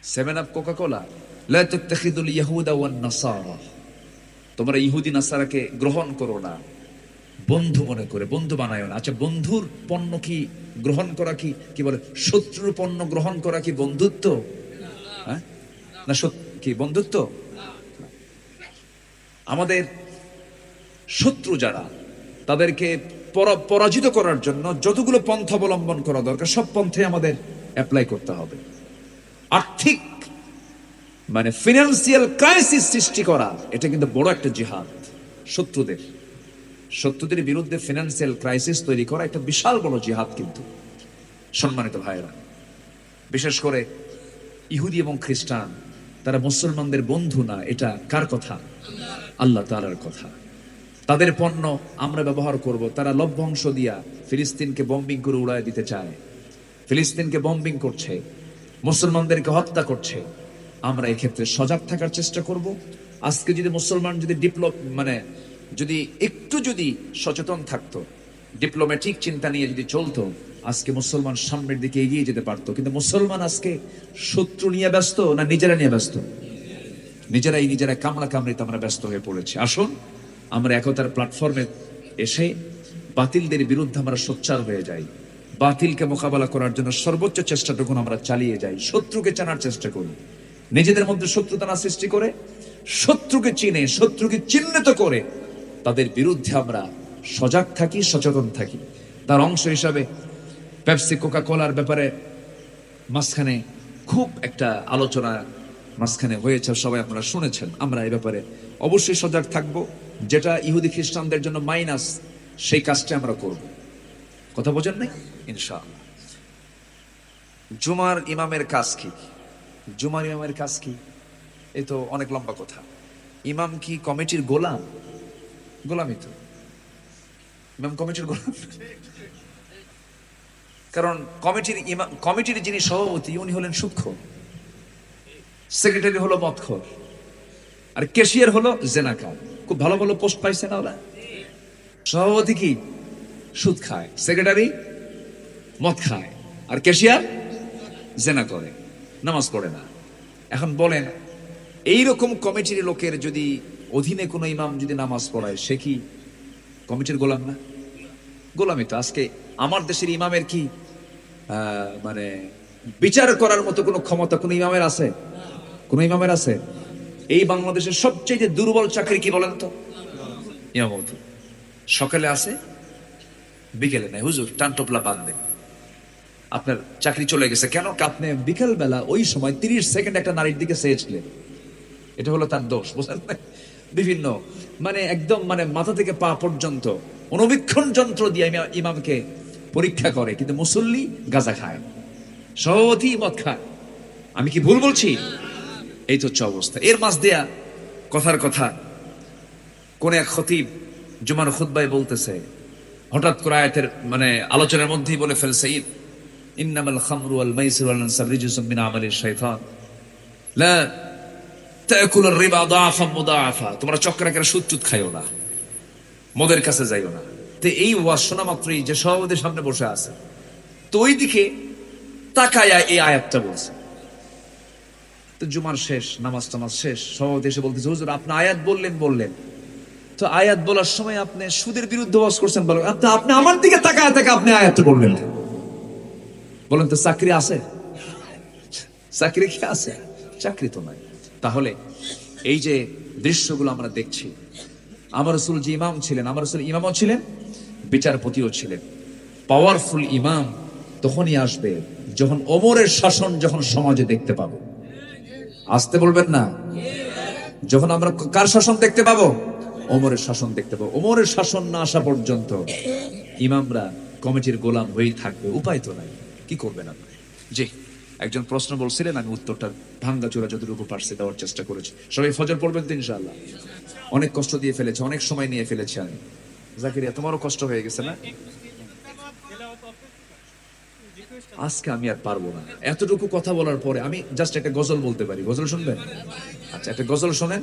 Seven up, Coca কোলা, লা তাত্তাখিদুল ইয়াহুদা one নাসারা, তোমরা ইহুদি নাসারাকে গ্রহণ করো না, বন্ধু মনে করে, বন্ধু বানায় না। আচ্ছা, বন্ধুর পণ্য কি গ্রহণ করা কি কি বলে, শত্রুর পণ্য গ্রহণ করা কি বন্ধুত্ব? হ্যাঁ না, কি বন্ধুত্ব? আমাদের শত্রু যারা, তাদেরকে পরাজিত করার জন্য যতগুলো পন্থা অবলম্বন করা দরকার সব পন্থায় আমাদের অ্যাপ্লাই করতে হবে। আর্থিক মানে ফিনান্সিয়াল ক্রাইসিস সৃষ্টি করা, এটা কিন্তু বড় একটা জিহাদ। শত্রুদের বিরুদ্ধে ফিনান্সিয়াল ক্রাইসিস তৈরি করা একটা বিশাল বড় জিহাদ। কিন্তু সম্মানিত ভাইয়েরা, বিশেষ করে ইহুদি এবং খ্রিস্টান, তারা মুসলমানদের বন্ধু না। এটা কার কথা? আল্লাহ তাআলার কথা। তাদের পণ্য আমরা ব্যবহার করব। তারা লভ্যাংশ দিয়া ফিলিস্তিনকে বম্বিং করে উড়ায় দিতে চায়, ফিলিস্তিনকে বম্বিং করছে, মুসলমানদেরকে হত্যা করছে। আমরা এক্ষেত্রে সজাগ থাকার চেষ্টা করব। আজকে যদি মুসলমান যদি যদি একটু যদি সচেতন থাকতো, ডিপ্লোম্যাটিক চিন্তা নিয়ে যদি চলতো, আজকে মুসলমান সামনের দিকে এগিয়ে যেতে পারতো। কিন্তু মুসলমান আজকে শত্রু নিয়ে ব্যস্ত না নিজেরা নিয়ে ব্যস্ত? নিজেরাই কামড়া কামড়িতে আমরা ব্যস্ত হয়ে পড়েছি। আসুন আমরা একতার প্ল্যাটফর্মে এসে বাতিলদের বিরুদ্ধে আমরা সোচ্চার হয়ে যাই, বাতিলকে মোকাবেলা করার জন্য সর্বোচ্চ চেষ্টাটুকু আমরা চালিয়ে যাই, শত্রুকে চেনার চেষ্টা করি, নিজেদের মধ্যে শত্রুতা না সৃষ্টি করে শত্রুকে চিনে, শত্রুকে চিহ্নিত করে তাদের বিরুদ্ধে আমরা সজাগ থাকি, সচেতন থাকি। তার অংশ হিসাবে পেপসি, কোকা কোলার ব্যাপারে মাঝখানে খুব একটা আলোচনা মাঝখানে হয়েছে, সবাই আপনারা শুনেছেন। আমরা এই ব্যাপারে অবশ্যই সজাগ থাকব। যেটা ইহুদি খ্রিস্টানদের জন্য মাইনাস, সেই কাজটা আমরা করব। কথা বোঝেন নাই? ইনশাআল্লাহ। জুমার ইমামের কাজ কি? জুমার ইমামের কাজ কি? এই তো অনেক লম্বা কথা। ইমাম কি কমিটির গোলাম? গোলামই তো। ইমাম কমিটির গোলাম, কারণ কমিটির যিনি সভাপতি উনি হলেন সুদখোর, সেক্রেটারি হলো মদখোর, আর ক্যাশিয়ার হলো জেনাকার। খুব ভালো ভালো পোস্ট পাইছে না ওরা? সভাপতি কি সুদ খায়, সেক্রেটারি মদ খায়, আর ক্যাশিয়ার জেনা করে, নামাজ পড়ে না। এখন বলেন, এইরকম কমিটির লোকের যদি অধীনে কোনো ইমাম যদি নামাজ পড়ায়, সে কি কমিটির গোলাম না? গোলামই তো। আজকে আমার দেশের ইমামের কি মানে বিচার করার মতো কোনো ক্ষমতা কোনো ইমামের আছে? কোন ইমামের আছে? এই বাংলাদেশের সবচেয়ে দুর্বল চাকরি কি বলেন তো? ইমামত। সকালে আছে, বিকেলে নাই। হুজুর টানটোপলা বাঁধবেন, আপনার চাকরি চলে গেছে। কেন? আপনি বিকেল বেলা ওই সময় 30 সেকেন্ড একটা নারীর দিকে চেয়েছিলেন, এটা হলো তার দোষ। বুঝলেন? বিভিন্ন একদম মাথা থেকে পা পর্যন্ত অনুবীক্ষণ যন্ত্র দিয়ে ইমামকে পরীক্ষা করে, কিন্তু মুসল্লি গাঁজা খায়, সভাপতি মদ খায়। আমি কি ভুল বলছি? এই তো হচ্ছে অবস্থা। এর মাঝ দেয়া কথার কথা, কোন এক খতিব জুমার খুতবায় বলতেছে, হঠাৎ করে আয়াতের আলোচনার মধ্যেই বলে ফেলছে, ইন্নামাল খামরু ওয়াল মাইসিরু ওয়াল আনসাব রিজসুম মিন আমালিশ শাইতান লা তাকুলুর রিবা দাআফান মুদাআফা। তোমরা চক্রাকারে সুদ টুদ খাইও না, মদের কাছে যাইও না। তো এই ওয়াজ শোনা মাত্রই যে সভাপতির সামনে বসে আছে, তো ওই দিকে তাকায়া এই আয়াতটা বলছে। তো জুমার শেষ, নামাজ টামাজ শেষ, সভাপতি এসে বলতেছে, হুজুর আপনি আয়াত বললেন, তো আয়াত বলার সময় আপনি সুদের বিরুদ্ধে ওয়াজ করছেন, বলেন আপনি আমার দিকে তাকায় থেকে আপনি আয়াত বললেন। বলেন তো চাকরি আছে? চাকরি কি আছে? চাকরি তো নাই। তাহলে এই যে দৃশ্যগুলো আমরা দেখছি, আমার রাসূল যে ইমাম ছিলেন, আমার রাসূল ইমামও ছিলেন, বিচারপতিও ছিলেন। পাওয়ারফুল ইমাম তখনই আসবে যখন ওমরের শাসন যখন সমাজে দেখতে পাবো। আসতে বলবেন না? যখন আমরা কার শাসন দেখতে পাবো? ওমরের শাসন দেখতে পাবো। ওমরের শাসন না আসা পর্যন্ত ইমামরা কমিটির গোলাম হয়েই থাকবে, উপায় তো নাই। কি করবেন আপনি? জি, একজন প্রশ্ন বলছিলেন, আমি উত্তরটা ভাঙ্গাচোরা যতটুকু পারছি দেওয়ার চেষ্টা করেছি। সবাই ফজর পড়বেন তো ইনশাআল্লাহ। অনেক কষ্ট দিয়ে ফেলেছে, অনেক সময় নিয়ে ফেলেছি আমি। জাকিরিয়া, তোমারও কষ্ট হয়ে গেছে না? আজকে আমি আর পারবো না। এতটুকু কথা বলার পরে আমি জাস্ট একটা গজল বলতে পারি। গজল শুনবেন? আচ্ছা, একটা গজল শোনেন।